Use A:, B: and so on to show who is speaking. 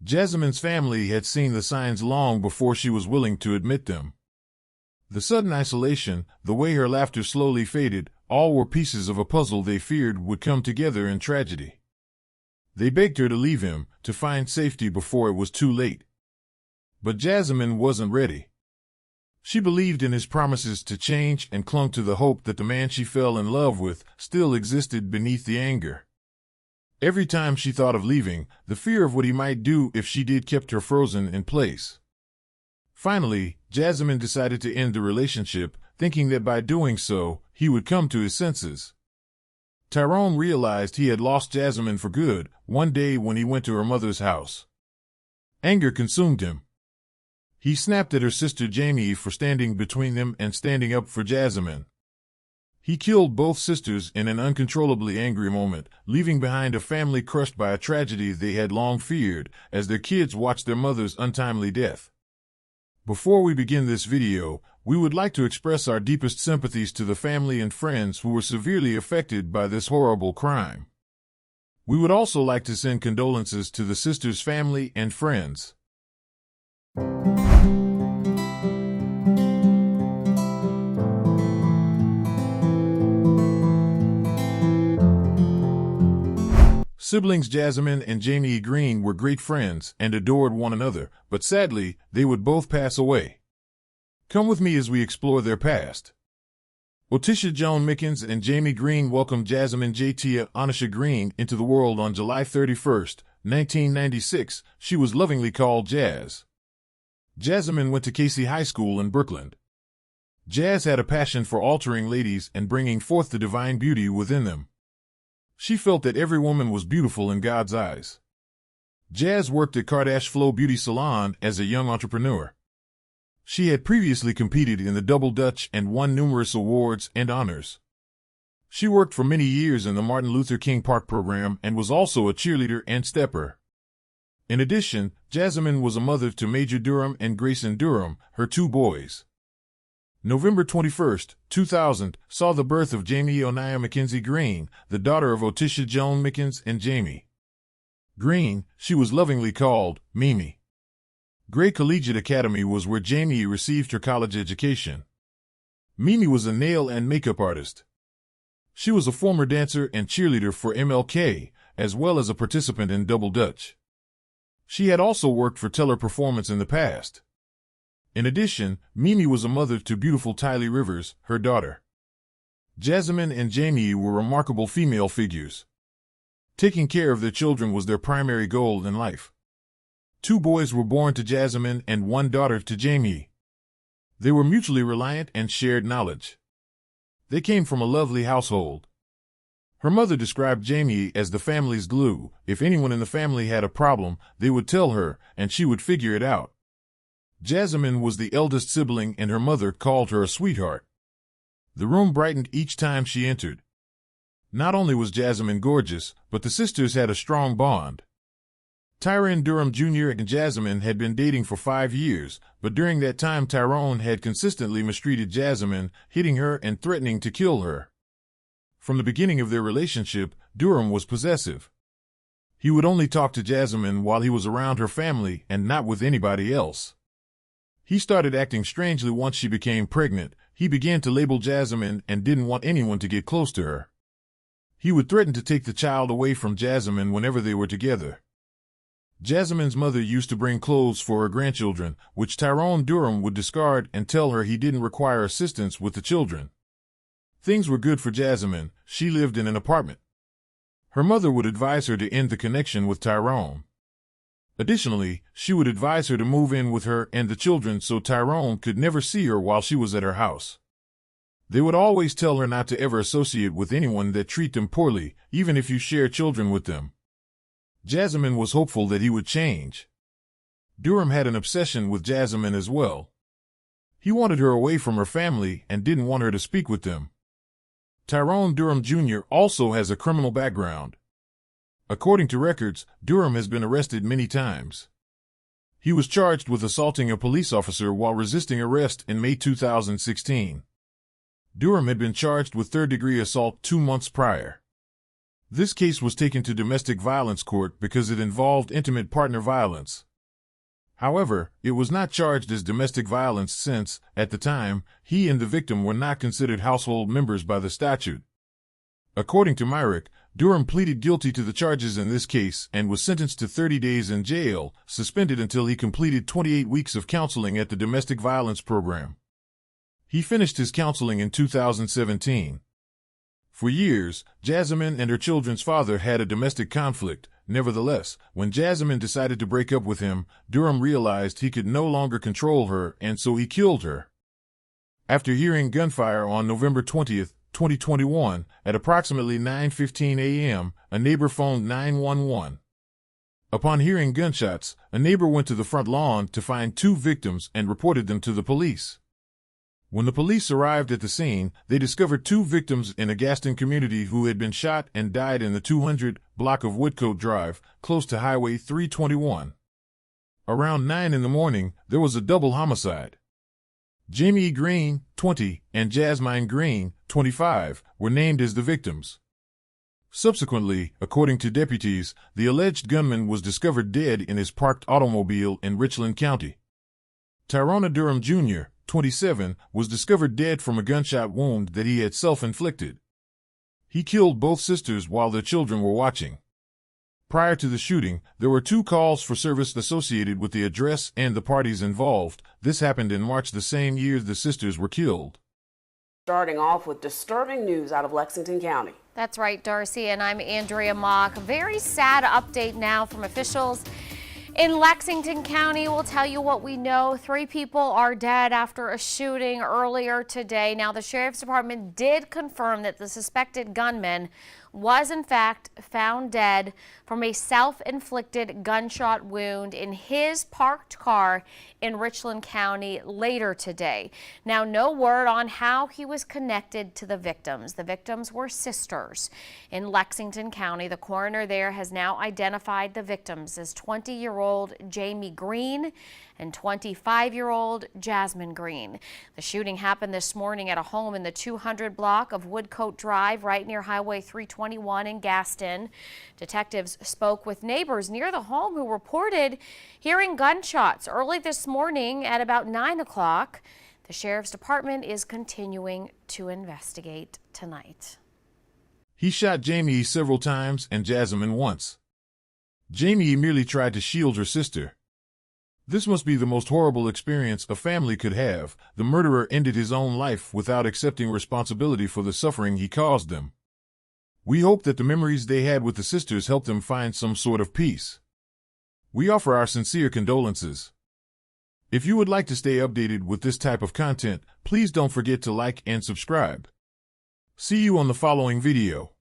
A: Jazzmyne's family had seen the signs long before she was willing to admit them. The sudden isolation, the way her laughter slowly faded, all were pieces of a puzzle they feared would come together in tragedy. They begged her to leave him, to find safety before it was too late. But Jazzmyne wasn't ready. She believed in his promises to change and clung to the hope that the man she fell in love with still existed beneath the anger. Every time she thought of leaving, the fear of what he might do if she did kept her frozen in place. Finally, Jazzmyne decided to end the relationship, thinking that by doing so, he would come to his senses. Tyrone realized he had lost Jazzmyne for good one day when he went to her mother's house. Anger consumed him. He snapped at her sister Jamiey for standing between them and standing up for Jazzmyne. He killed both sisters in an uncontrollably angry moment, leaving behind a family crushed by a tragedy they had long feared, as their kids watched their mother's untimely death. Before we begin this video, we would like to express our deepest sympathies to the family and friends who were severely affected by this horrible crime. We would also like to send condolences to the sisters' family and friends. Siblings Jazzmyne and Jamiey Green were great friends and adored one another, but sadly, they would both pass away. Come with me as we explore their past. Otisha Joan Mickens and Jamiey Green welcomed Jazzmyne Jatia Onisha Green into the world on July 31, 1996. She was lovingly called Jazz. Jazzmyne went to Casey High School in Brooklyn. Jazz had a passion for altering ladies and bringing forth the divine beauty within them. She felt that every woman was beautiful in God's eyes. Jazz worked at Kardashian Flow Beauty Salon as a young entrepreneur. She had previously competed in the Double Dutch and won numerous awards and honors. She worked for many years in the Martin Luther King Park program and was also a cheerleader and stepper. In addition, Jazzmyne was a mother to Major Durham and Grayson Durham, her two boys. November 21, 2000, saw the birth of Jamiey Onia Mackenzie Green, the daughter of Otisha Joan Mickens and Jamiey Green. She was lovingly called Mimi. Gray Collegiate Academy was where Jamiey received her college education. Mimi was a nail and makeup artist. She was a former dancer and cheerleader for MLK, as well as a participant in Double Dutch. She had also worked for Teller Performance in the past. In addition, Mimi was a mother to beautiful Tylee Rivers, her daughter. Jazzmyne and Jamiey were remarkable female figures. Taking care of their children was their primary goal in life. 2 boys were born to Jazzmyne and 1 daughter to Jamiey. They were mutually reliant and shared knowledge. They came from a lovely household. Her mother described Jamiey as the family's glue. If anyone in the family had a problem, they would tell her, and she would figure it out. Jazzmyne was the eldest sibling and her mother called her a sweetheart. The room brightened each time she entered. Not only was Jazzmyne gorgeous, but the sisters had a strong bond. Tyrone Durham Jr. and Jazzmyne had been dating for 5 years, but during that time Tyrone had consistently mistreated Jazzmyne, hitting her and threatening to kill her. From the beginning of their relationship, Durham was possessive. He would only talk to Jazzmyne while he was around her family and not with anybody else. He started acting strangely once she became pregnant. He began to label Jazzmyne and didn't want anyone to get close to her. He would threaten to take the child away from Jazzmyne whenever they were together. Jazzmyne's mother used to bring clothes for her grandchildren, which Tyrone Durham would discard and tell her he didn't require assistance with the children. Things were good for Jazzmyne. She lived in an apartment. Her mother would advise her to end the connection with Tyrone. Additionally, she would advise her to move in with her and the children so Tyrone could never see her while she was at her house. They would always tell her not to ever associate with anyone that treat them poorly, even if you share children with them. Jazzmyne was hopeful that he would change. Durham had an obsession with Jazzmyne as well. He wanted her away from her family and didn't want her to speak with them. Tyrone Durham Jr. also has a criminal background. According to records, Durham has been arrested many times. He was charged with assaulting a police officer while resisting arrest in May 2016. Durham had been charged with third-degree assault 2 months prior. This case was taken to domestic violence court because it involved intimate partner violence. However, it was not charged as domestic violence since, at the time, he and the victim were not considered household members by the statute. According to Myrick, Durham pleaded guilty to the charges in this case and was sentenced to 30 days in jail, suspended until he completed 28 weeks of counseling at the domestic violence program. He finished his counseling in 2017. For years, Jazzmyne and her children's father had a domestic conflict. Nevertheless, when Jazzmyne decided to break up with him, Durham realized he could no longer control her, and so he killed her. After hearing gunfire on November 20, 2021, at approximately 9:15 a.m., a neighbor phoned 911. Upon hearing gunshots, a neighbor went to the front lawn to find two victims and reported them to the police. When the police arrived at the scene, they discovered two victims in a Gaston community who had been shot and died in the 200 block of Woodcote Drive, close to Highway 321. Around 9 in the morning, there was a double homicide. Jamiey Green, 20, and Jazzmyne Green, 25, were named as the victims. Subsequently, according to deputies, the alleged gunman was discovered dead in his parked automobile in Richland County. Tyrone Durham Jr., 27, was discovered dead from a gunshot wound that he had self-inflicted. He killed both sisters while their children were watching. Prior to the shooting, there were 2 calls for service associated with the address and the parties involved. This happened in March the same year the sisters were killed.
B: Starting off with disturbing news out of Lexington County.
C: That's right, Darcy, and I'm Andrea Mock. Very sad update now from officials in Lexington County. We'll tell you what we know. 3 people are dead after a shooting earlier today. Now, the Sheriff's Department did confirm that the suspected gunman was in fact found dead from a self-inflicted gunshot wound in his parked car in Richland County later today. Now, no word on how he was connected to the victims. The victims were sisters in Lexington County. The coroner there has now identified the victims as 20-year-old Jamiey Green and 25-year-old Jazzmyne Green. The shooting happened this morning at a home in the 200 block of Woodcote Drive, right near Highway 321 in Gaston. Detectives spoke with neighbors near the home who reported hearing gunshots early this morning at about 9 o'clock. The Sheriff's Department is continuing to investigate tonight.
A: He shot Jamiey several times and Jazzmyne once. Jamiey merely tried to shield her sister. This must be the most horrible experience a family could have. The murderer ended his own life without accepting responsibility for the suffering he caused them. We hope that the memories they had with the sisters helped them find some sort of peace. We offer our sincere condolences. If you would like to stay updated with this type of content, please don't forget to like and subscribe. See you on the following video.